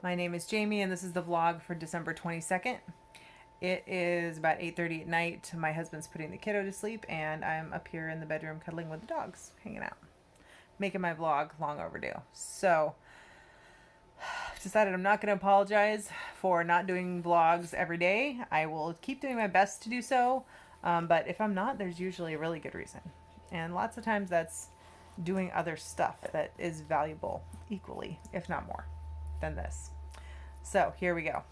My name is Jamie, and this is the vlog for December 22nd. It is about 8:30 at night. My husband's putting the kiddo to sleep, and I'm up here in the bedroom cuddling with the dogs, hanging out, making my vlog long overdue. So, I've decided I'm not going to apologize for not doing vlogs every day. I will keep doing my best to do so, but if I'm not, there's usually a really good reason. And lots of times that's doing other stuff that is valuable equally, if not more, than this. So here we go.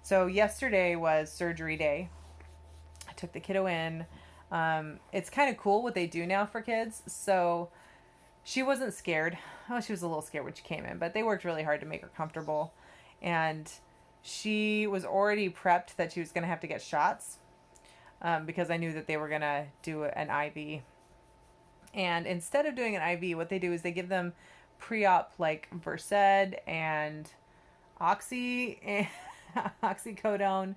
So yesterday was surgery day. I took the kiddo in. It's kind of cool what they do now for kids. So she wasn't scared. Oh, she was a little scared when she came in, but they worked really hard to make her comfortable. And she was already prepped that she was going to have to get shots because I knew that they were going to do an IV. And instead of doing an IV, what they do is they give them pre-op like Versed and oxy oxycodone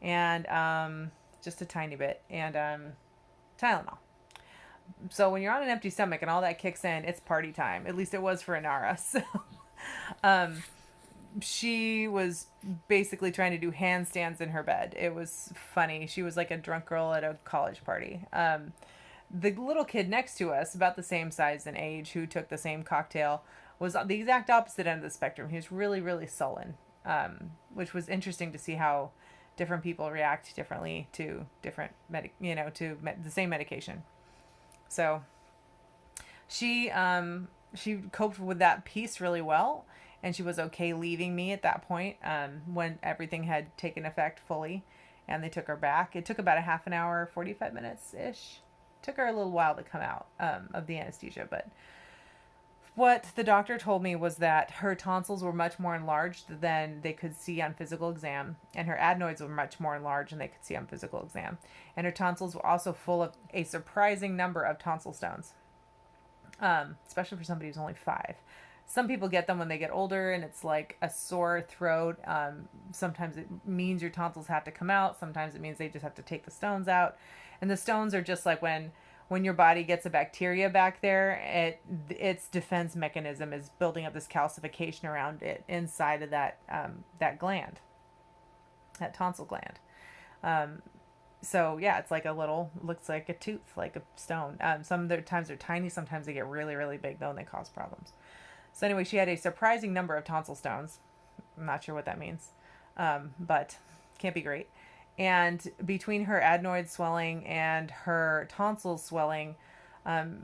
and just a tiny bit and Tylenol. So when you're on an empty stomach and all that kicks in, it's party time. At least it was for Inara. So um, she was basically trying to do handstands in her bed. It was funny. She was like a drunk girl at a college party. The little kid next to us, about the same size and age, who took the same cocktail, was on the exact opposite end of the spectrum. He was really, really sullen, which was interesting to see how different people react differently to different the same medication. So she coped with that piece really well, and she was okay leaving me at that point when everything had taken effect fully, and they took her back. It took about a half an hour, 45 minutes ish. Took her a little while to come out of the anesthesia, but what the doctor told me was that her tonsils were much more enlarged than they could see on physical exam, and her adenoids were much more enlarged than they could see on physical exam. And her tonsils were also full of a surprising number of tonsil stones, especially for somebody who's only 5. Some people get them when they get older, and it's like a sore throat. Sometimes it means your tonsils have to come out. Sometimes it means they just have to take the stones out. And the stones are just like when your body gets a bacteria back there, its defense mechanism is building up this calcification around it inside of that gland, that tonsil gland. So yeah, it's like looks like a tooth, like a stone. Some of the times they're tiny, sometimes they get really, really big though, and they cause problems. So anyway, she had a surprising number of tonsil stones. I'm not sure what that means, but can't be great. And between her adenoid swelling and her tonsils swelling,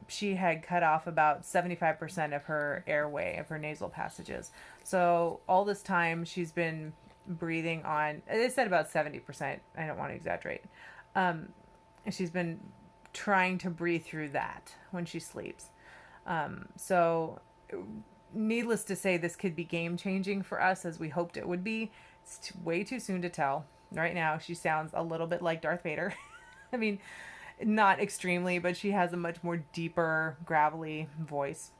she had cut off about 75% of her airway, of her nasal passages. So all this time she's been breathing on, they said about 70%. I don't want to exaggerate. She's been trying to breathe through that when she sleeps. So needless to say, this could be game changing for us as we hoped it would be. It's way too soon to tell. Right now, she sounds a little bit like Darth Vader. I mean, not extremely, but she has a much more deeper, gravelly voice.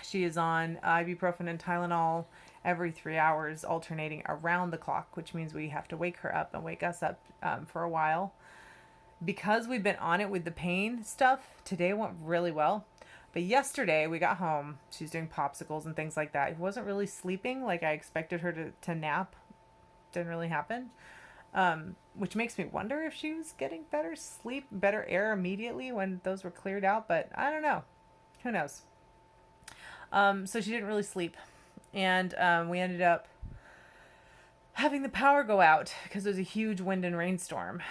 She is on ibuprofen and Tylenol every 3 hours, alternating around the clock, which means we have to wake her up and wake us up for a while. Because we've been on it with the pain stuff, today went really well. But yesterday we got home. She's doing popsicles and things like that. I wasn't really sleeping like I expected her to nap. Didn't really happen. Which makes me wonder if she was getting better sleep, better air immediately when those were cleared out. But I don't know. Who knows? So she didn't really sleep. And we ended up having the power go out because there's a huge wind and rainstorm.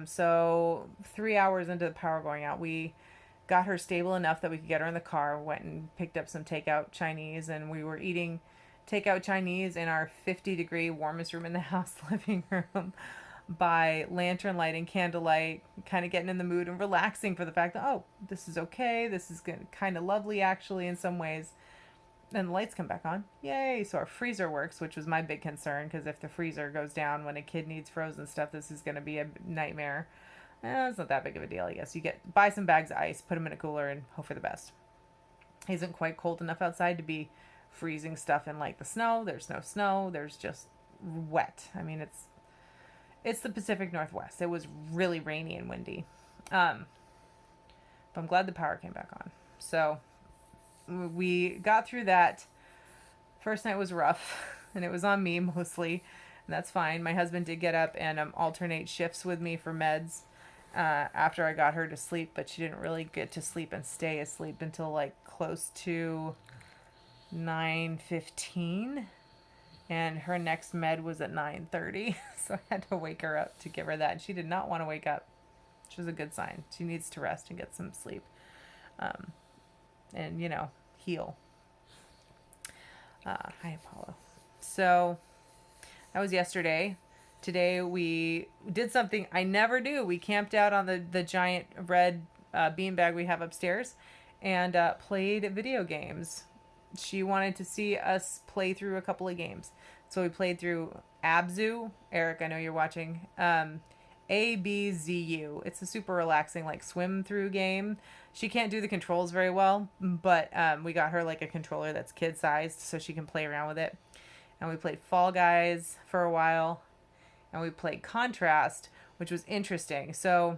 So 3 hours into the power going out, we got her stable enough that we could get her in the car, went and picked up some takeout Chinese, and we were eating takeout Chinese in our 50-degree warmest room in the house living room by lantern light and candlelight, kind of getting in the mood and relaxing for the fact that, oh, this is okay. This is kind of lovely, actually, in some ways. And the lights come back on. Yay. So our freezer works, which was my big concern, because if the freezer goes down when a kid needs frozen stuff, this is going to be a nightmare. It's not that big of a deal, I guess. You buy some bags of ice, put them in a cooler, and hope for the best. It isn't quite cold enough outside to be freezing stuff in like the snow. There's no snow. There's just wet. I mean, it's the Pacific Northwest. It was really rainy and windy. But I'm glad the power came back on. So we got through that. First night was rough. and it was on me mostly, and that's fine. My husband did get up and alternate shifts with me for meds after I got her to sleep, but she didn't really get to sleep and stay asleep until like close to 9:15, and her next med was at 9:30, so I had to wake her up to give her that, and she did not want to wake up, which was a good sign. She needs to rest and get some sleep, and heal. Hi, Apollo. So that was yesterday. Today we did something I never do. We camped out on the giant red beanbag we have upstairs and played video games. She wanted to see us play through a couple of games. So we played through Abzu. Eric, I know you're watching. ABZU. It's a super relaxing like swim through game. She can't do the controls very well, but we got her like a controller that's kid sized so she can play around with it. And we played Fall Guys for a while, and we played Contrast, which was interesting. So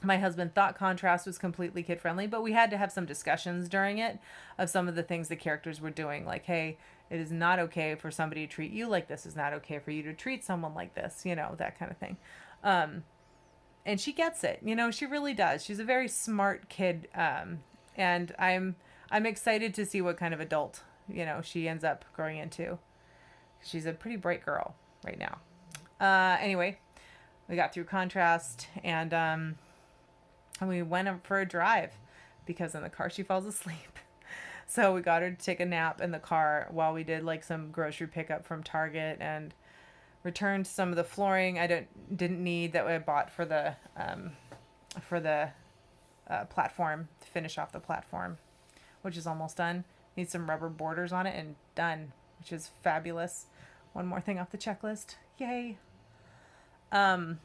my husband thought Contrast was completely kid friendly, but we had to have some discussions during it of some of the things the characters were doing, like, hey, it is not okay for somebody to treat you like this. It's not okay for you to treat someone like this, that kind of thing. And she gets it, she really does. She's a very smart kid. And I'm excited to see what kind of adult, she ends up growing into. She's a pretty bright girl right now. Anyway, we got through Contrast, and we went up for a drive because in the car she falls asleep. So we got her to take a nap in the car while we did like some grocery pickup from Target and returned some of the flooring I didn't need that I bought for the platform to finish off the platform, which is almost done. Need some rubber borders on it and done, which is fabulous. One more thing off the checklist. Yay. And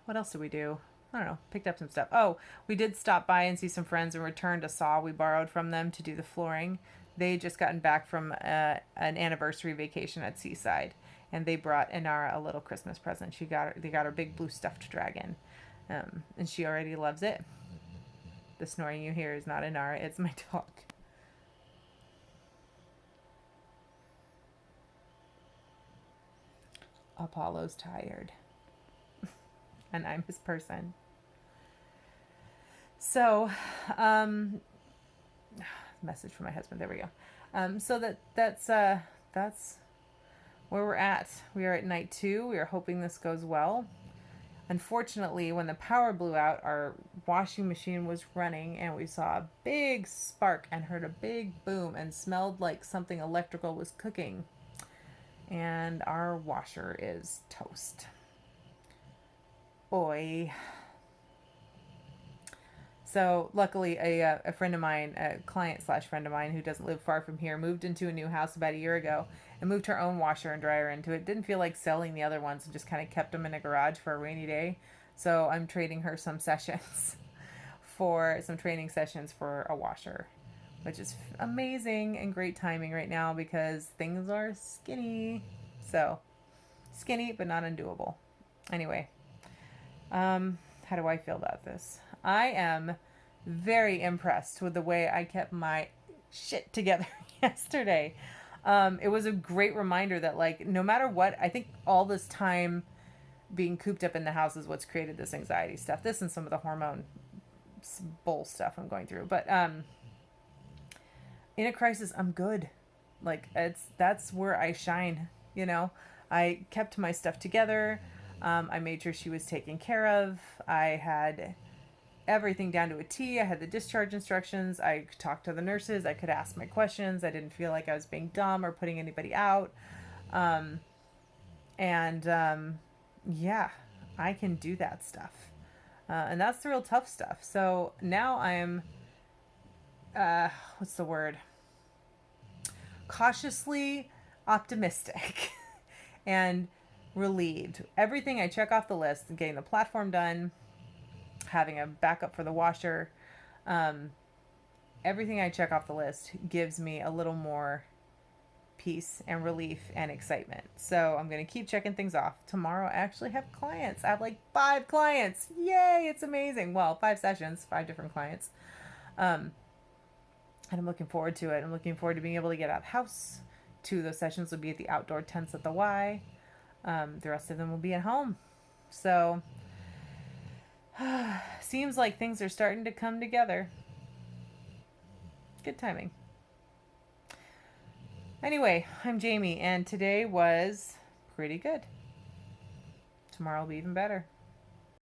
what else did we do? I don't know. Picked up some stuff. Oh, we did stop by and see some friends and returned a saw we borrowed from them to do the flooring. They just gotten back from an anniversary vacation at Seaside, and they brought Inara a little Christmas present. They got her big blue stuffed dragon, and she already loves it. The snoring you hear is not Inara; it's my dog. Apollo's tired, and I'm his person. So, message from my husband. There we go. So that's where we're at. We are at night 2. We are hoping this goes well. Unfortunately, when the power blew out, our washing machine was running, and we saw a big spark and heard a big boom and smelled like something electrical was cooking. And our washer is toast. Oi. So luckily, a friend of mine, a client / friend of mine who doesn't live far from here, moved into a new house about a year ago and moved her own washer and dryer into it. Didn't feel like selling the other ones and just kind of kept them in a garage for a rainy day. So I'm trading her some sessions for some training sessions for a washer, which is amazing and great timing right now because things are skinny. So skinny, but not undoable. Anyway, how do I feel about this? I am very impressed with the way I kept my shit together yesterday. It was a great reminder that, like, no matter what, I think all this time being cooped up in the house is what's created this anxiety stuff. This and some of the hormone bull stuff I'm going through. But in a crisis, I'm good. Like, that's where I shine, I kept my stuff together. I made sure she was taken care of. I had everything down to a T. I had the discharge instructions. I could talk to the nurses. I could ask my questions. I didn't feel like I was being dumb or putting anybody out. Yeah, I can do that stuff. And that's the real tough stuff. So now I'm, what's the word? Cautiously optimistic and relieved. Everything I check off the list, getting the platform done, having a backup for the washer, everything I check off the list gives me a little more peace and relief and excitement. So I'm going to keep checking things off. Tomorrow I actually have clients. I have like 5 clients. Yay, it's amazing. Well, 5 sessions, 5 different clients. And I'm looking forward to it. I'm looking forward to being able to get out of the house. Two of those sessions will be at the outdoor tents at the Y. The rest of them will be at home. So, seems like things are starting to come together. Good timing. Anyway, I'm Jamie, and today was pretty good. Tomorrow will be even better.